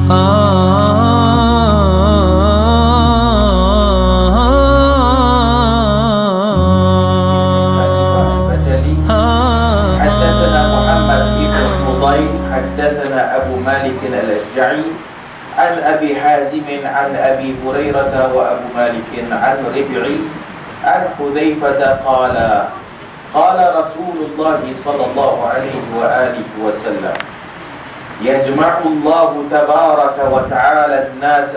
حدثنا محمد بن فضيل حدثنا أبو مالك الأشجعي عن أبي حازم عن أبي هريرة وأبو مالك عن ربعي عن حذيفة قال قال رسول الله صلى الله عليه وآله وسلم يجمع الله تبارك وتعالى الناس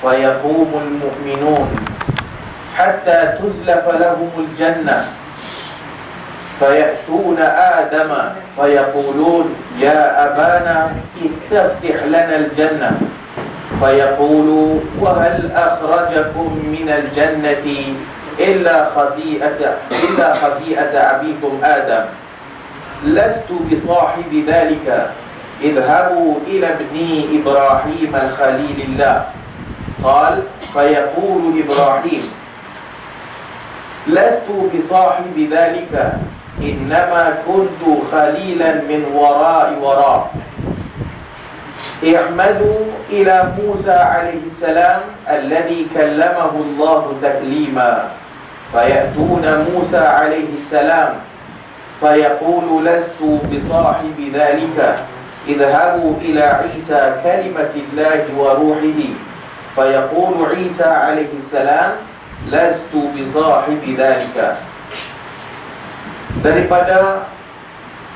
فيقوم المؤمنون حتى تزلف لهم الجنة فيأتون آدم فيقولون يا أبانا استفتح لنا الجنة فيقول وهل أخرجكم من الجنة إلا خطيئة أبيكم آدم لست بصاحب ذلك اذهبوا إلى ابني إبراهيم الخليل الله قال فيقول إبراهيم لست بصاحب ذلك إنما كنت خليلا من وراء اعمدوا إلى موسى عليه السلام الذي كلمه الله تكليما فيأتون موسى عليه السلام فيقول لست بصاحب ذلك اذهبوا إلى عيسى كلمة الله وروحه فيقول عيسى عليه السلام لست بصاحب ذلك. Daripada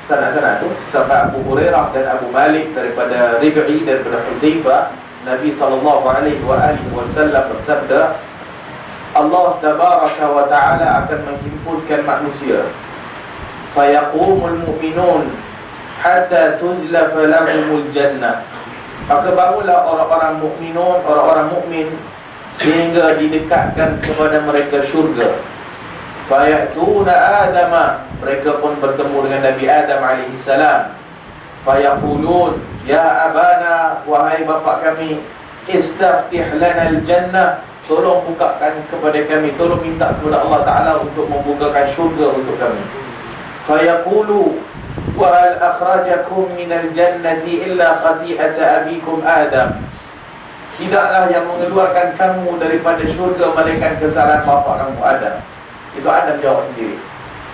sana-sana tu sahabat Abu Hurairah dan Abu Malik, daripada Rib'i, daripada Huzaifah, Nabi SAW bersabda, Allah tabaraka wa ta'ala akan menghimpunkan manusia, fayaqumul mu'minun hatta tuzlafa lahumul jannah, maka bangunlah orang-orang mukminun, orang-orang mukmin, sehingga didekatkan kepada mereka syurga. Fayatuna Adama, mereka pun bertemu dengan Nabi Adam alaihissalam. Fayaqulun ya abana, wahai bapa kami, istaftih lana al-jannah, tolong bukakan kepada kami, tolong minta kepada Allah Ta'ala untuk membukakan syurga untuk kami. Fayaqulu wa hal akhrajakum minal jannati illa khati'ata abikum Adam, tidaklah yang mengeluarkan kamu daripada syurga melainkan kesalahan bapa kamu Adam. Itu Adam jawab sendiri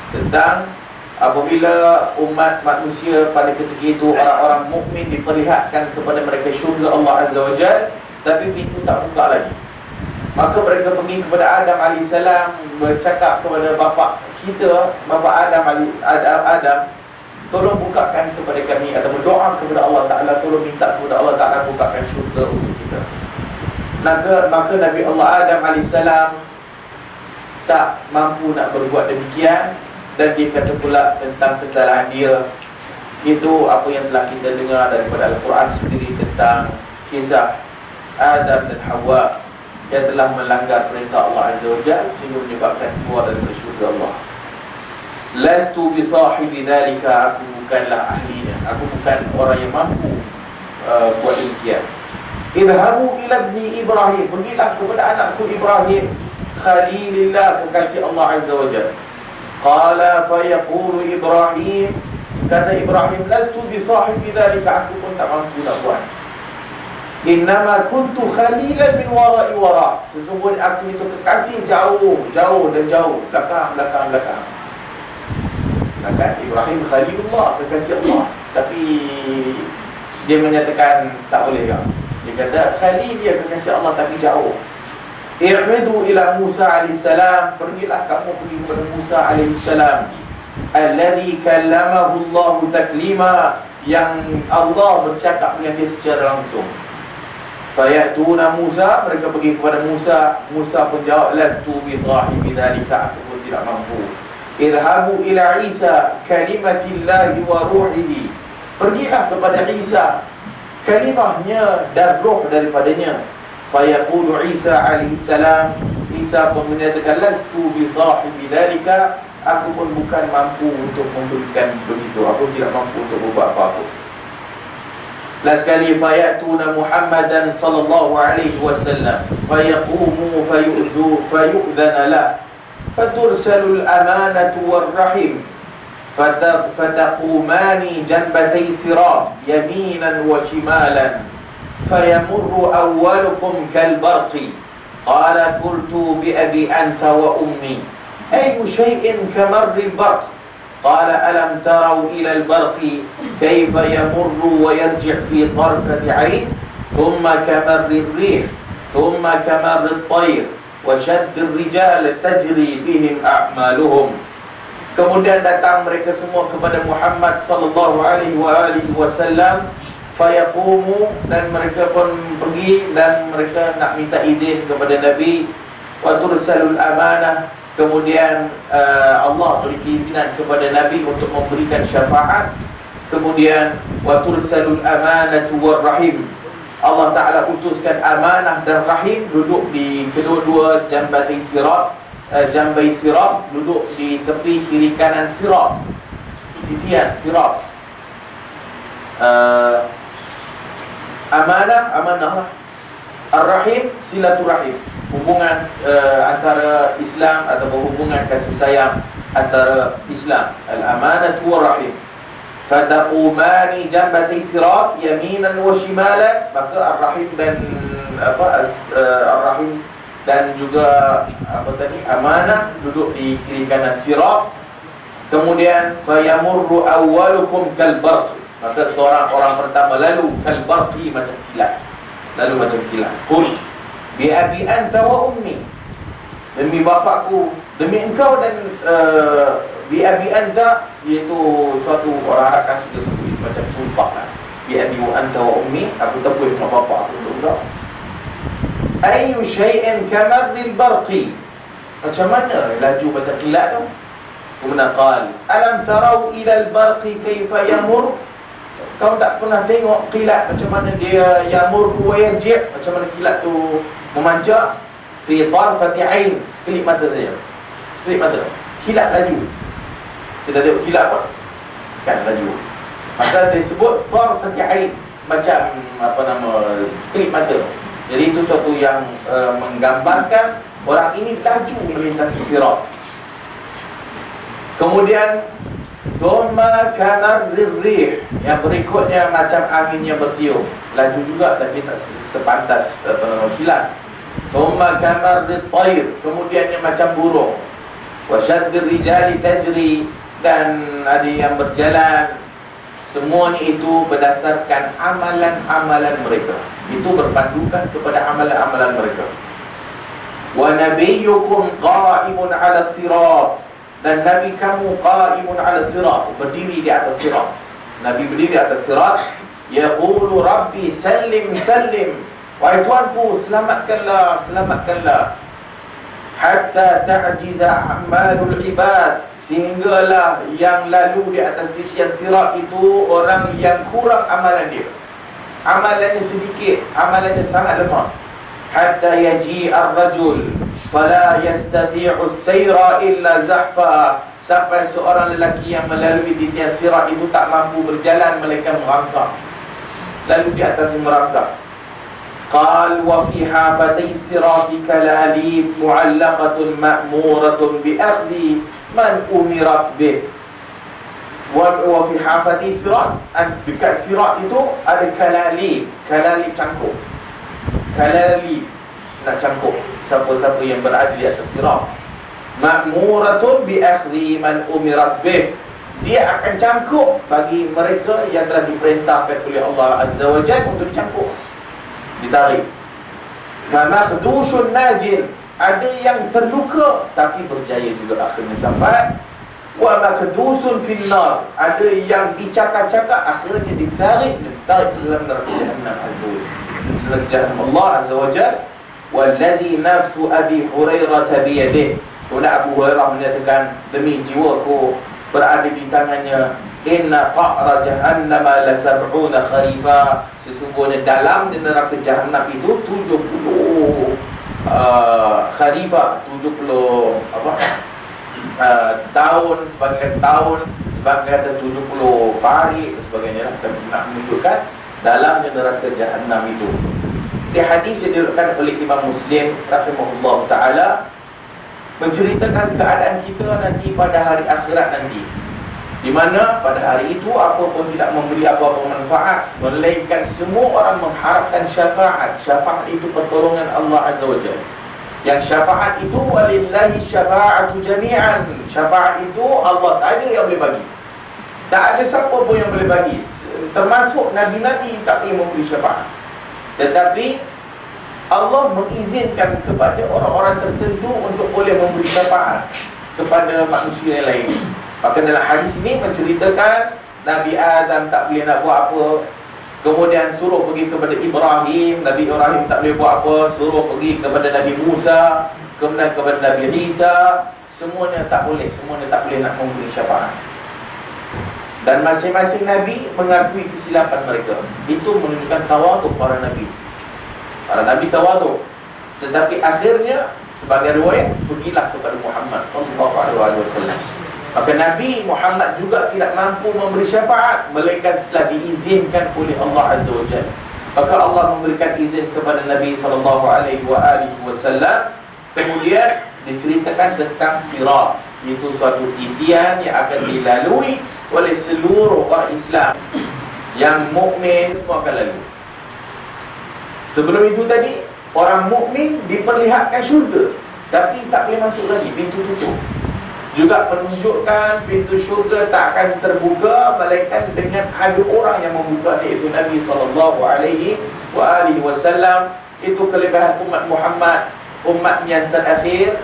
tentang apabila umat manusia pada ketika itu orang-orang mukmin diperlihatkan kepada mereka syurga Allah Azza wa Jalla, tapi pintu tak buka lagi. Maka mereka pergi kepada Adam AS, bercakap kepada bapa kita, bapa Adam, tolong bukakan kepada kami, atau berdoa kepada Allah Ta'ala, tolong minta kepada Allah Ta'ala bukakan syurga untuk kita. Maka Nabi Allah Adam AS tak mampu nak berbuat demikian, dan dia kata pula tentang kesalahan dia. Itu apa yang telah kita dengar daripada Al-Quran sendiri tentang kisah Adam dan Hawa yang telah melanggar perintah Allah Azza wa Jalla sehingga menyebabkan keluar daripada syurga Allah. Lastu bi sahibi dhalika, aku bukanlah ahlinya, aku bukan orang yang mampu buat demikian. Idhabu ila ibni Ibrahim, pergilah kepada anakku Ibrahim, Khalilillah, kekasih Allah Azza wa Jalla. Qala fayaqulu Ibrahim, kata Ibrahim, lastu bi sahibi dhalika, aku pun tak mampu nak buat. Innama kuntu khalilan min wara, sesungguhnya aku itu kekasih jauh dan jauh, belakang. Kan Ibrahim Khalilullah, kekasih Allah, tapi dia menyatakan tak boleh kan. Dia kata Khalil, dia kekasih Allah tapi jauh. I'madu ila Musa alaihissalam, pergilah kamu pergi kepada Musa alaihissalam, alladhi kallamahu Allah taklima, yang Allah bercakap dengan dia secara langsung. Fayatuna Musa, mereka pergi kepada Musa. Musa pun jawab, lastu bi sahibi dhalika, aku pun tidak mampu. Idhabu ila Isa kalimatillahi wa ruhihi, pergilah kepada Isa, kalimahnya dan roh daripadanya. Fayaqulu Isa alaihissalam, Isa pun menyatakan, lastu bi sahibi dhalika, aku pun bukan mampu untuk memberikan begitu, aku tidak mampu untuk berbuat apa-apa. Last kali, fayatuna Muhammadan sallallahu alaihi wasallam, fayaqumu fayu'dhana lah, fatursalul amanatu warrahim, fataqumani janbatay sirat yaminan wa shimalan, fayamurru awwalukum kalbarqi. Qala qultu bi abi anta wa ummi ayyu shay'in kamarril barq. Qala alam tarau ila al-barqi kayfa yamurru wa yarji' fi tarfati 'ain thumma kamarrir rih thumma kamarrit tayr wa shaddir rijal tajri fihim a'maluhum. Kemudian datang mereka semua kepada Muhammad sallallahu alaihi wasallam, fayaqumu, dan mereka pun pergi dan mereka nak minta izin kepada Nabi. Wa tursalul amanah, kemudian Allah beri keizinan kepada Nabi untuk memberikan syafaat. Kemudian wa tursalul amanatu war rahim, Allah Ta'ala utuskan amanah dan rahim duduk di kedua-dua jambai sirat, duduk di tepi kiri kanan sirat, titian sirat. Amanah lah. Ar-rahim, silaturahim, hubungan antara Islam atau hubungan kasih sayang antara Islam. Al-amanatu war-rahim. Fataqumani jambati sirat yaminan wa shimalan, maka ar-rahim dan ar-rahim dan juga amanah duduk di kiri kanan sirat. Kemudian fayamurru awwalukum kalbarq, maka seorang orang pertama lalu kalbarqi, macam kilat. Qul bi abi anta wa ummi, demi bapakku, demi engkau dan bi abi anta, iaitu suatu orang Arab kan sudah sebut macam sumpah lah. Bi abi wa anta wa ummi, aku tebus dengan bapak aku untuk ayyu shay'in kamarril barqi, macam mana laju macam kilat tu. Kemudian qal alam tarau ila al-barqi kaifa yamur, kau tak pernah tengok kilat macam mana dia yamur wa yarji', macam mana kilat tu memanjak fi tarfati ain, sekelip mata saja. Kilat laju. Kita tengok kilat pun kan laju. Maka dia sebut tarfati ain, macam sekelip mata. Jadi itu suatu yang menggambarkan orang ini laju melintasi sirat. Kemudian thumma kamarrir rih, yang berikutnya macam angin yang bertiup, laju juga tapi tak sepantas kilat. Thumma kamarrit tayr, kemudiannya macam burung. Wa shaddir rijali tajri, dan ada yang berjalan. Semua ni itu berdasarkan amalan-amalan mereka. Itu berpandukan kepada amalan-amalan mereka. Wa nabiyyukum qa'imun 'ala sirat, dan Nabi kamu qa'imun 'ala sirat, berdiri di atas sirat. Nabi berdiri di atas sirat, yaqulu rabbi sallim sallim, wahai Tuanku, selamatkanlah, selamatkanlah. Hatta ta'jiza a'malul ibad, sehinggalah yang lalu di atas titian sirat itu orang yang kurang amalan dia, amalannya sedikit, amalannya sangat lemah. Hatta yaji ar-rajul fala yastati'u as-sayra illa zahfa, sampai seorang lelaki yang melalui titian sirat itu tak mampu berjalan melainkan merangkak, lalu di atas merangkak. Qal wa fi hafatay sirati kalalib mu'allaqatun ma'muratun bi akhdhi man umirat bih. Wa fi hafati sirat, dekat sirat itu ada kalalib cangkuk. Kalalib nak cangkuk siapa-siapa yang berada di atas sirat. Ma'muratun bi akhdhi man umirat bih, dia akan cangkuk bagi mereka yang telah diperintahkan oleh Allah Azza wa Jalla untuk dicangkuk, ditarik. Fa makhdushun najin, ada yang terluka tapi berjaya juga akhirnya sampai. Wa makdusun finnar, ada yang dicakar-cakar akhirnya ditarik ke dalam neraka Jahannam azza wa jalla. Allah azza wa jalla, wallazi nafsu abi hurairah biyadihi, kemudian Abu Hurairah menyatakan, demi jiwaku berada di tangannya, inna qa'ra jahannam la sab'una kharifa, sesungguhnya dalam neraka Jahannam itu 70 kharifah, 70 tahun, sebagai tahun, sebagai 70 hari dan sebagainya, nak menunjukkan dalam neraka Jahannam itu. Di hadis yang diriwayatkan oleh Imam Muslim rahimahullah taala menceritakan keadaan kita nanti pada hari akhirat nanti. di mana pada hari itu apa pun tidak memberi apa-apa manfaat, melainkan semua orang mengharapkan syafaat. Syafaat itu pertolongan Allah Azza wa Jalla. Yang syafaat itu walillahi syafa'atu jami'an. Syafaat itu Allah sahaja yang boleh bagi. Tak ada siapa pun yang boleh bagi. Termasuk Nabi-Nabi tak boleh memberi syafaat. Tetapi Allah mengizinkan kepada orang-orang tertentu untuk boleh memberi syafaat kepada manusia yang lain. Maka dalam hadis ini menceritakan Nabi Adam tak boleh nak buat apa, kemudian suruh pergi kepada Ibrahim, Nabi Ibrahim tak boleh buat apa, suruh pergi kepada Nabi Musa, kemudian kepada Nabi Isa, semuanya tak boleh nak memberi syafaat. Dan masing-masing Nabi mengakui kesilapan mereka. Itu menunjukkan tawaduk para Nabi. Para Nabi tawaduk. Tetapi akhirnya sebagai riwayat, pergilah kepada Muhammad sallallahu alaihi wasallam. Maka Nabi Muhammad juga tidak mampu memberi syafaat melainkan setelah diizinkan oleh Allah Azza wa Jalla. Maka Allah memberikan izin kepada Nabi sallallahu alaihi wasallam. Kemudian diceritakan tentang sirat, itu suatu titian yang akan dilalui oleh seluruh orang Islam. Yang mukmin semua akan lalu. Sebelum itu tadi, orang mukmin diperlihatkan syurga, tapi tak boleh masuk lagi, pintu tutup. Juga menunjukkan pintu syurga tak akan terbuka melainkan dengan ada orang yang membuka, iaitu Nabi sallallahu alaihi wasallam. Itu kelebihan umat Muhammad, umat yang terakhir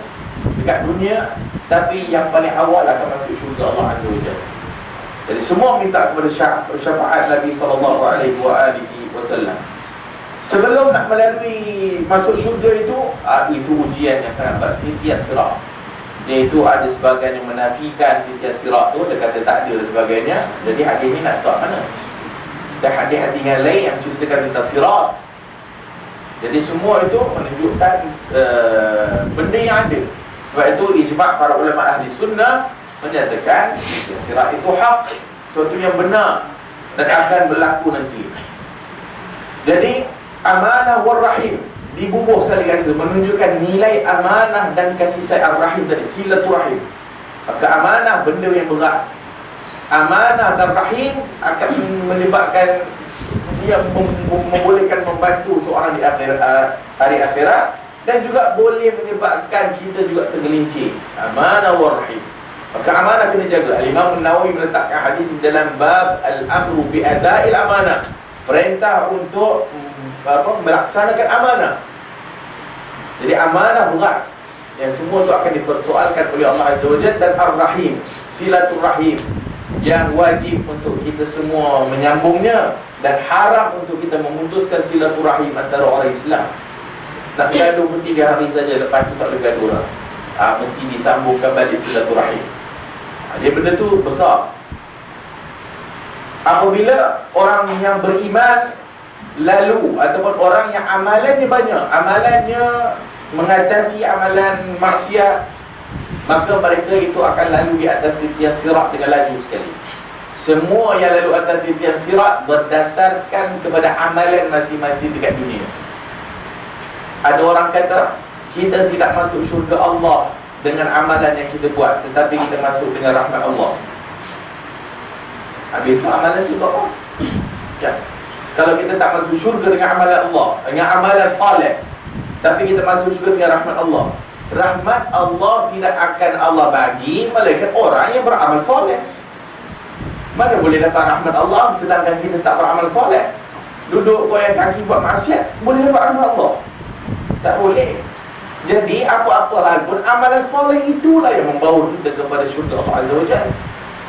dekat dunia, tapi yang paling awal akan masuk syurga Allah Azza wa Jalla. Jadi semua minta kepada syafaat Nabi sallallahu alaihi wasallam. Sebelum nak melalui masuk syurga itu ujian yang sangat berat, titian sirat. Iaitu ada sebahagian yang menafikan titian sirat tu, dia kata tak ada dan sebagainya. Jadi hadis ni nak tahu mana? Dan hadis-hadis yang lain yang menceritakan tentang sirat. Jadi semua itu menunjukkan benda yang ada. Sebab itu ijma' para ulama ahli sunnah menyatakan titian sirat itu hak, sesuatu yang benar dan akan berlaku nanti. Jadi amanah war rahim dibubuh sekali guys, menunjukkan nilai amanah dan kasih sayang rahim tadi, silaturahim. Maka amanah benda yang berat, amanah dan rahim akan menyebabkan dia membolehkan membantu seorang di hari akhirat, dan juga boleh menyebabkan kita juga tergelincir. Amanah war rahim. Maka amanah kena jaga. Al-Imam Nawawi meletakkan hadis dalam bab al-amru bi ada'il amanah, perintah untuk melaksanakan amanah. Jadi amanah berat yang semua itu akan dipersoalkan oleh Allah Azza wa Jalla. Dan ar-rahim, silaturahim, yang wajib untuk kita semua menyambungnya, dan haram untuk kita memutuskan silaturahim antara orang Islam. Nak gaduh pun 3 hari saja, lepas tu tak boleh gaduh lah. Mesti disambungkan balik silaturahim. Dia benda tu besar. Apabila orang yang beriman lalu, ataupun orang yang amalannya banyak, amalannya mengatasi amalan maksiat, maka mereka itu akan lalu di atas titian sirat dengan laju sekali. Semua yang lalu atas titian sirat berdasarkan kepada amalan masing-masing dekat dunia. Ada orang kata kita tidak masuk syurga Allah dengan amalan yang kita buat, tetapi kita masuk dengan rahmat Allah. Habis itu amalan juga apa? Ya. Kalau kita tak masuk syurga dengan amalan Allah, dengan amalan saleh, tapi kita masuk syurga dengan rahmat Allah, rahmat Allah tidak akan Allah bagi melainkan orang yang beramal soleh. Mana boleh dapat rahmat Allah sedangkan kita tak beramal soleh? Duduk goyang kaki buat maksiat, boleh dapat rahmat Allah? Tak boleh. Jadi apa-apa hal pun, amalan soleh itulah yang membawa kita kepada syurga Allah Azza wa Jalla.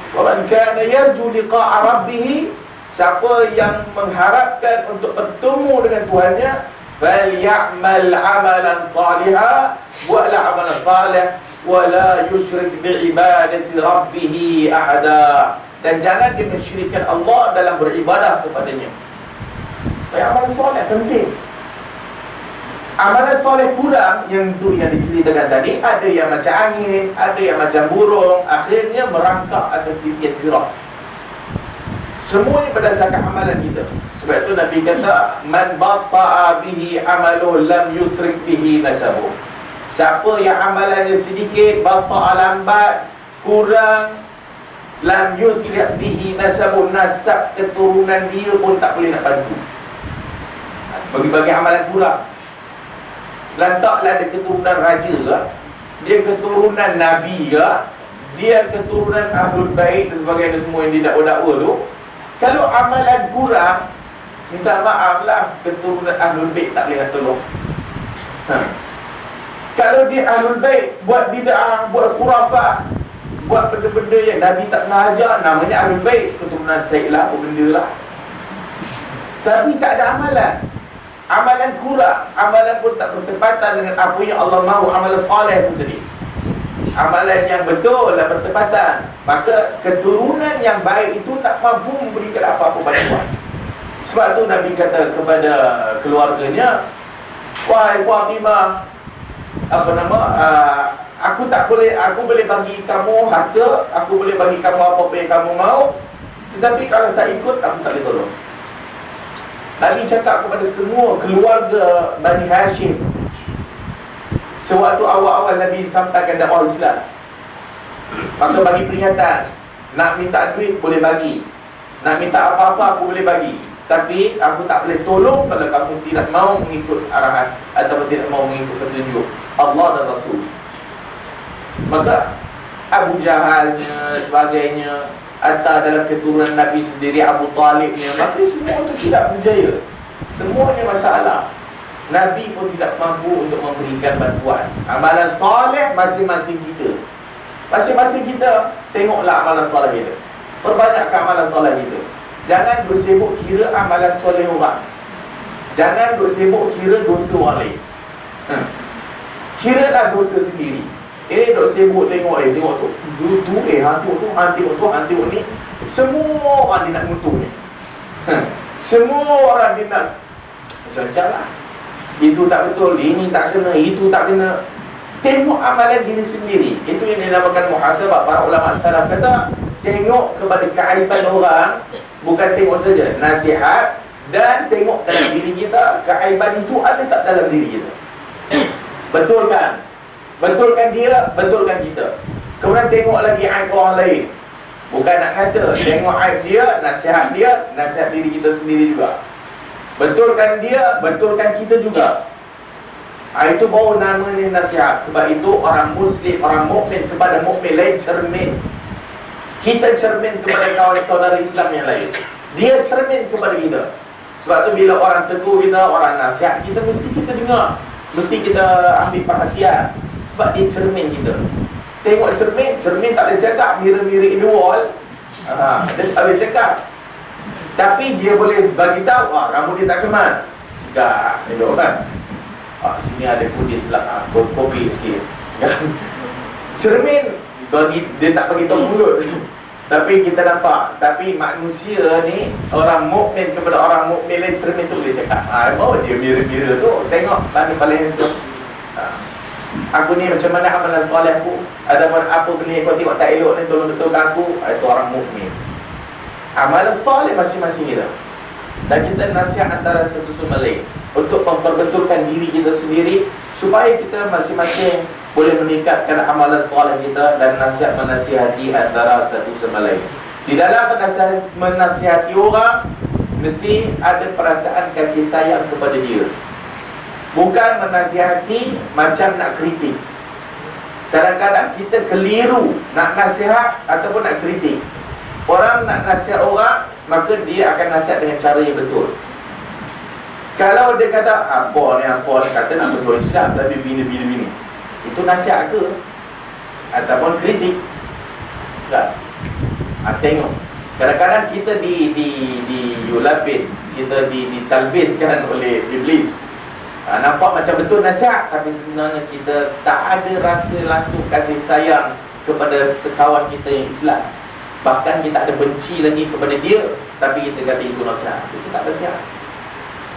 Wa man kana yarju liqa'a rabbih, siapa yang mengharapkan untuk bertemu dengan Tuhannya, falyamal amalan salihah, buatlah amalan salih, wala yusyrik biibadati rabbih ahada, dan jangan dia mensyirikkan Allah dalam beribadah kepadanya. Amalan salih penting. Amalan soleh kurang, yang tu yang diceritakan tadi, ada yang macam angin, ada yang macam burung, akhirnya merangkak atas titian sirat. Semuanya berdasarkan amalan kita. Sebab itu Nabi kata, man batta'a bihi amaluh lam yusrik bihi nasabuh. Siapa yang amalannya sedikit, batta'a lambat, kurang, lam yusri' bihi nasabun, nasab keturunan dia pun tak boleh nak bantu. Bagi-bagi amalan kurang. Lantaklah ada keturunan raja ke, dia keturunan nabi ke, dia keturunan Ahlul Bait dan sebagainya, semua yang didakwa-dakwa tu. Kalau amalan kurang, minta maaf lah, keturunan Ahlul Bait tak boleh nak tolong. Kalau dia Ahlul Bait buat bid'ah, buat khurafat, buat benda-benda yang Nabi tak pernah ajar, namanya Ahlul Bait, keturunan Said lah, apa benda lah. Tapi tak ada amalan. Amalan kurang, amalan pun tak bertepatan dengan apa yang Allah mahu, amalan soleh pun tadi. Amalan yang betul dan bertepatan, maka keturunan yang baik itu tak mampu memberikan apa-apa bantuan. Sebab tu Nabi kata kepada keluarganya, wahai Fatimah, aku boleh bagi kamu harta, aku boleh bagi kamu apa-apa yang kamu mahu, tetapi kalau tak ikut, aku tak boleh tolong. Nabi cakap kepada semua keluarga Bani Hashim sewaktu awal-awal Nabi sampaikan dakwah Islam. Maka bagi peringatan, nak minta duit boleh bagi, nak minta apa-apa aku boleh bagi, tapi aku tak boleh tolong kalau kamu tidak mau mengikut arahan atau tidak mau mengikut petunjuk Allah dan Rasul. Maka Abu Jahalnya, sebagainya, atau dalam keturunan Nabi sendiri, Abu Talibnya, maka semua itu tidak berjaya. Semuanya masalah. Nabi pun tidak mampu untuk memberikan bantuan. Amalan soleh masing-masing kita. Masing-masing kita, tengoklah amalan soleh kita. Perbanyakkan amalan soleh kita. Jangan bersibuk kira amalan soleh orang. Jangan bersibuk kira dosa orang lain. Kiralah dosa sendiri. Dok sibuk tengok, tengok tu, hantu tu, hantu ni. Semua orang dia nak mutu ni. Semua orang dia nak macam-macam lah. Itu tak betul, ini tak kena, itu tak kena. Tengok amalan diri sendiri. Itu yang dinamakan muhasabah. Para ulama salaf kata, tengok kepada keaiban orang, bukan tengok saja, nasihat, dan tengok dalam diri kita, keaiban itu ada tak dalam diri kita. Betulkan. Betulkan dia, betulkan kita. Kemudian tengok lagi aib orang lain. Bukan nak kata, tengok aib dia, nasihat diri kita sendiri juga. Betulkan dia, betulkan kita juga. Itu baru namanya nasihat. Sebab itu orang Muslim, orang mukmin kepada mukmin lain cermin. Kita cermin kepada kawan saudara Islam yang lain. Dia cermin kepada kita. Sebab tu bila orang tegur kita, orang nasihat kita, mesti kita dengar, mesti kita ambil perhatian. Sebab dia cermin kita. Tengok cermin, cermin tak boleh cakap mirror in the wall. Dia tak boleh cakap. Tapi dia boleh bagi tahu, rambut dia tak kemas. Sikap, tengok kan. Sini ada kudis sebelah, kopi sikit. Cermin bagi, dia tak bagi tahu mulut. Tapi kita nampak. Tapi manusia ni, orang mukmin kepada orang mukmin lain, cermin tu boleh cakap. Bawa dia mirror tu, tengok mana paling handsome. Aku ni macam mana amalan soleh aku, ataupun apa benda yang kau tengok tak elok ni, tolong betulkan aku. Itu orang mukmin. Amalan soleh masing-masing kita. Dan kita nasihat antara satu sama lain untuk memperbetulkan diri kita sendiri, supaya kita masing-masing boleh meningkatkan amalan soleh kita dan nasihat menasihati antara satu sama lain. Di dalam menasihati orang, mesti ada perasaan kasih sayang kepada dia. Bukan menasihati macam nak kritik. Kadang-kadang kita keliru nak nasihat ataupun nak kritik. Orang nak nasihat orang, maka dia akan nasihat dengan cara yang betul. Kalau dia kata, apa ni kata nak betul Islam, tapi bini, itu nasihat ke? Ataupun kritik? Tak. Tengok. Kadang-kadang kita dilapis, kita ditalbiskan oleh iblis. Nampak macam betul nasihat, tapi sebenarnya kita tak ada rasa langsung kasih sayang kepada sekawan kita yang Islam. Bahkan kita ada benci lagi kepada dia, tapi kita kata itu nasihat. Itu tak nasihat.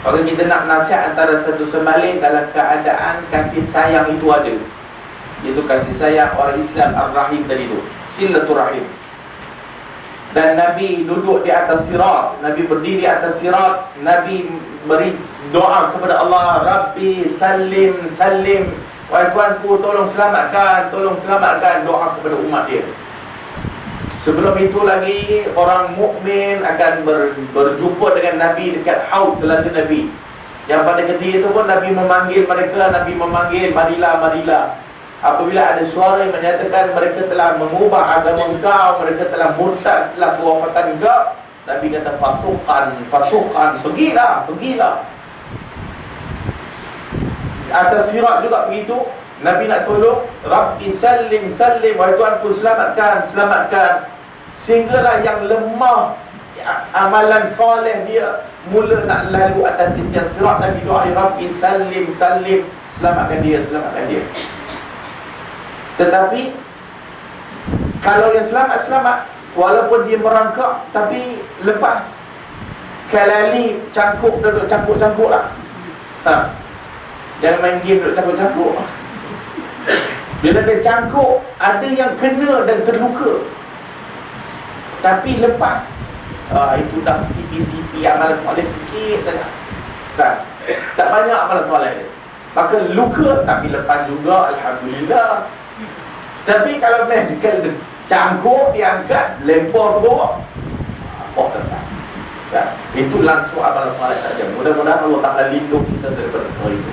Maka kita nak nasihat antara satu sama lain dalam keadaan kasih sayang itu ada. Itu kasih sayang orang Islam Ar-Rahim tadi itu, Silaturahim. Dan Nabi duduk di atas sirat, Nabi berdiri atas sirat, Nabi beri doa kepada Allah, Rabbi salim, wahai Tuanku, tolong selamatkan, doa kepada umat dia. Sebelum itu lagi orang mukmin akan berjumpa dengan Nabi dekat haud telaga Nabi. Yang pada ketika itu pun Nabi memanggil mereka, Nabi memanggil, marilah, marilah. Apabila ada suara yang menyatakan mereka telah mengubah agama engkau, mereka telah murtad setelah kewafatan engkau, Nabi kata fasuqan, fasuqan, pergilah, pergilah. Atas sirat juga begitu, Nabi nak tolong, Rabbi salim, salim, wahai Tuhanku selamatkan, selamatkan. Sehinggalah yang lemah amalan soleh dia mula nak lalu atas titian sirat, Nabi doa, Rabbi salim, salim, selamatkan dia, selamatkan dia. Tetapi kalau yang selamat-selamat, walaupun dia merangkak tapi lepas. Kalali cangkuk, duduk cangkuk-cangkuk lah. Jangan main game duduk cangkuk-cangkuk. Bila dia cangkuk, ada yang kena dan terluka tapi lepas. Itu dah CP-CP amalan soleh sikit saja. Tak banyak amalan soleh dia. Maka luka tapi lepas juga, alhamdulillah. Tapi kalau medical cangkuk, diangkat, lempar ke bawah, tetap. Itu langsung amalan soleh saja. Mudah-mudahan Allah Ta'ala lindung kita daripada perkara itu.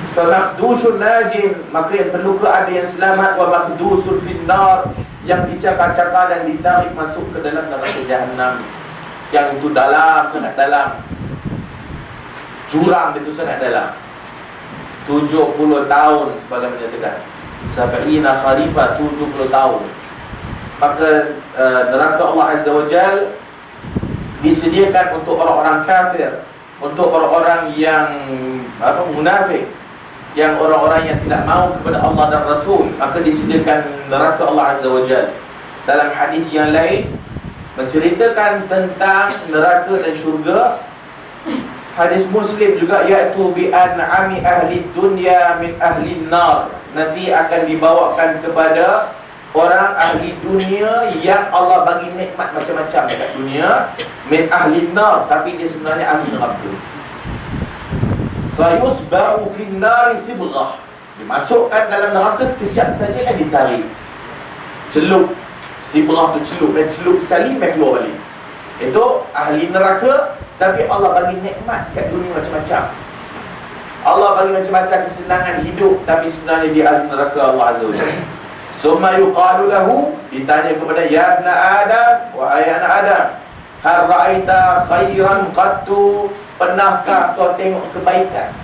Famakdusun najin, maka yang terluka ada yang selamat. Wa makdusun finnar, yang dicakar-cakar dan ditarik masuk ke dalam neraka Jahannam. Yang itu dalam, sangat dalam. Jurang itu sangat dalam. 70 tahun sebagaimana menyatakan. Sab'ina kharifah, 70 tahun. Maka neraka Allah Azza wa Jal disediakan untuk orang-orang kafir, untuk orang-orang yang munafik, yang orang-orang yang tidak mau kepada Allah dan Rasul. Maka disediakan neraka Allah Azza wa Jal. Dalam hadis yang lain menceritakan tentang neraka dan syurga. Hadis Muslim juga, yaitu bi an'ami ahli dunya min ahli nar. Nanti akan dibawakan kepada orang ahli dunia yang Allah bagi nikmat macam-macam dekat dunia, min ahli nar, tapi dia sebenarnya ahli neraka. Fa yusba'u fi an-nar sibghah. Dimasukkan dalam neraka sekejap saja dan ditarik. Celup. Sibghah tu celup, dan celup sekali mai keluar balik. Itu ahli neraka, tapi Allah bagi nikmat kat dunia macam-macam. Allah bagi macam-macam kesenangan hidup, tapi sebenarnya dia ahli neraka Allah Azza wa Jalla. Summa yuqalu lahu, ditanya kepada ya ibna Adam, wahai anak Adam, hal ra'aita khairan qattu, pernahkah kau tengok kebaikan?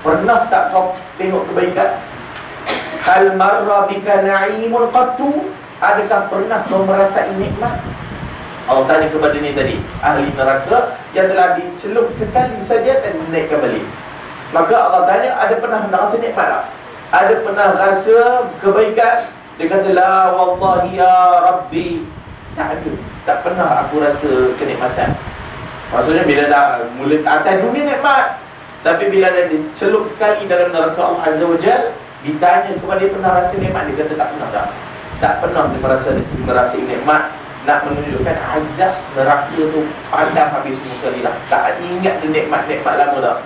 Pernah tak kau tengok kebaikan? Hal marra bika na'imun qattu, adakah pernah kau merasai nikmat? Allah tanya kepada ni tadi, ahli neraka yang telah dicelup sekali saja dan menaikkan balik. Maka Allah tanya, ada pernah rasa nikmat tak? Ada pernah rasa kebaikan? Dia kata, la wallahi ya Rabbi, tak ada, tak pernah aku rasa kenikmatan. Maksudnya bila dah mula atas dunia nikmat, tapi bila dah dicelup sekali dalam neraka Allah Azza wa Jal, ditanya kepada dia pernah rasa nikmat, dia kata tak pernah tak. Tak pernah dia merasa nikmat. Nak menunjukkan azab neraka tu padam habis semua sekali lah. Tak ingat dia nikmat-nikmat lama dah.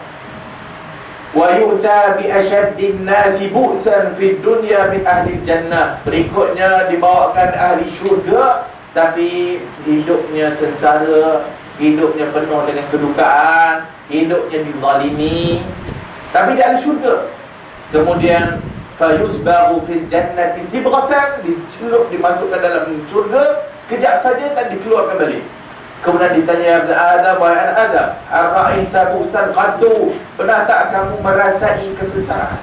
Wa yu'ta bi ashaddin nasi bu'san fid dunya min ahli jannah. Berikutnya dibawakan ahli syurga, tapi hidupnya sengsara, hidupnya penuh dengan kedukaan, hidupnya dizalimi, tapi dia ahli syurga. Kemudian fayusbahu fil jannati sibghatan, dicelup, dimasukkan dalam syurga sekejap saja dan dikeluarkan balik. Kemudian ditanya kepada Adam, wahai anak Adam, ar-ra'aita bu'san qaddu, pernah tak kamu merasai kesengsaraan?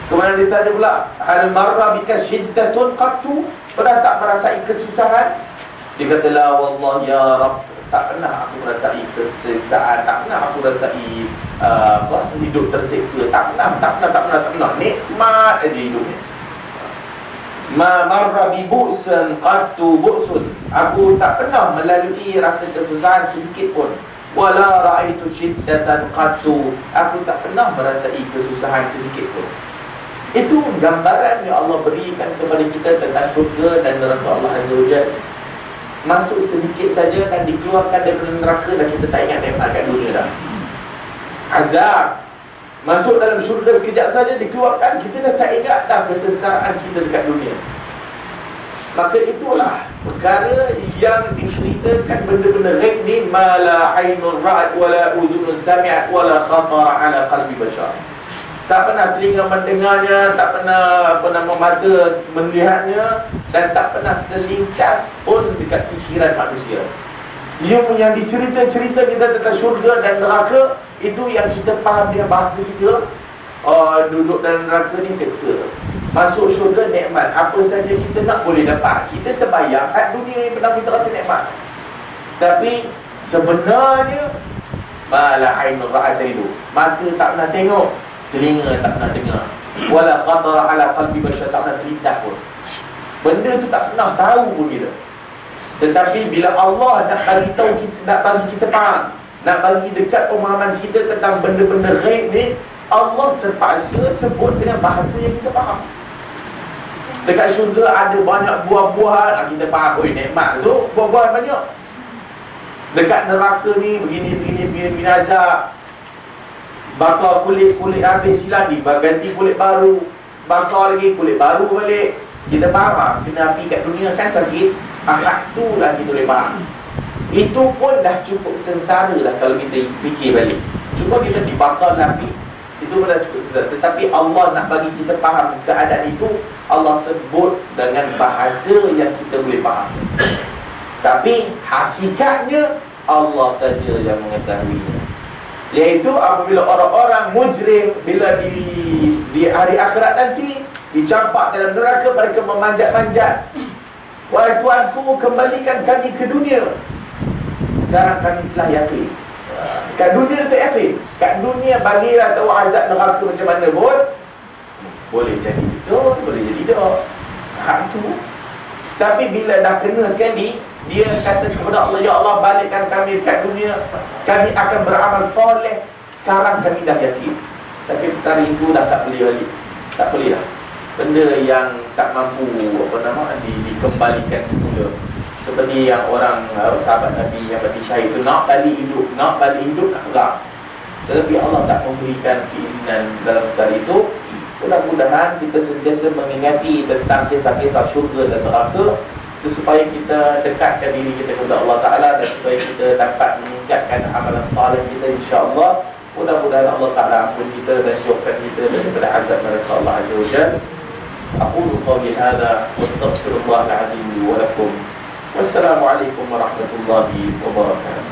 Kemudian ditanya pula, hal marra bika syiddatun qaddu, pernah tak merasai kesusahan? Dia kata, la wallah ya Rabb, tak pernah aku merasai kesengsaraan, tak pernah aku merasai hidup tersiksa, tak pernah. Nikmat aja hidupnya. Ma marra bi bu'san qattu bu'sun, aku tak pernah melalui rasa kesusahan sedikit pun. Wala ra'aitu syiddatan qattu, aku tak pernah merasai kesusahan sedikit pun. Itu gambaran yang Allah berikan kepada kita tentang syurga dan neraka Allah Azza wa Jalla. Masuk sedikit saja dan dikeluarkan daripada neraka, dan kita tak ingat nikmat kat dunia dah. Azab. Masuk dalam syurga sekejap saja dikeluarkan, kita dah tak ingat dah kesengsaraan kita dekat dunia. Maka itulah perkara yang diceritakan benda-benda ghaib ni, ma la ainun ra'at wala uzunun sami'at wala khatara ala qalbi bashar. Tak pernah telinga mendengarnya, tak pernah mata melihatnya, dan tak pernah terlintas pun dekat fikiran manusia. Yang dicerita-cerita kita tentang syurga dan neraka, itu yang kita faham dengan bahasa kita. Duduk dalam neraka ni seksa, masuk syurga nikmat, apa saja kita nak boleh dapat. Kita terbayang kat dunia ni pernah kita rasa nikmat, tapi sebenarnya mala ainun ra'at itu, mata tak pernah tengok, telinga tak pernah dengar, wala khatara ala qalbi bashar, tak pernah terlintas pun. Benda tu tak pernah tahu pun kita. Tetapi bila Allah nak bagi tahu kita, nak bagi kita faham, nak bagi dekat pemahaman kita tentang benda-benda ghaib ni, Allah terpaksa sebut dengan bahasa yang kita faham. Dekat syurga ada banyak buah-buahan, kita faham, oi nikmat tu, buah-buahan banyak. Dekat neraka ni begini azab, bakar kulit habis silam ni, ganti kulit baru, bakar lagi kulit baru balik. Kita faham, kena api kat dunia kan sakit, akak tu lah kita boleh faham. Itu pun dah cukup sengsara lah kalau kita fikir balik. Cuma kita dibakar api, itu pun dah cukup sengsara. Tetapi Allah nak bagi kita faham keadaan itu, Allah sebut dengan bahasa yang kita boleh faham. Tapi hakikatnya Allah saja yang mengetahuinya. Iaitu apabila orang-orang mujrim, bila di hari akhirat nanti dicampak dalam neraka, mereka memanjat-manjat, wahai Tuanku, kembalikan kami ke dunia. Sekarang kami telah yakin. Kat dunia tak yakin. Kat dunia bagilah tahu azab neraka macam mana pun, boleh jadi betul, boleh jadi tak. Hak tu. Tapi bila dah kena sekali, dia kata kepada Allah, ya Allah, balikkan kami kat dunia, kami akan beramal soleh. Sekarang kami dah yakin. Tapi perkara itu dah tak boleh balik. Tak boleh dah. Benda yang tak mampu dikembalikan semula. Seperti yang orang sahabat Nabi yang mati syahid itu, nak balik hidup, nak perang. Tetapi Allah tak memberikan keizinan dalam perkara itu. Mudah-mudahan kita sentiasa mengingati tentang kisah-kisah syurga dan neraka, itu supaya kita dekatkan diri kita kepada Allah Ta'ala, dan supaya kita dapat meningkatkan amalan salih kita, insya-Allah. Mudah-mudahan Allah Ta'ala ampun kita dan jauhkan kita daripada azab neraka Allah Azza wa Jalla. Aqulu qawli hadha wa astaghfirullah al-azim li wa lakum. Wassalamualaikum warahmatullahi wabarakatuh.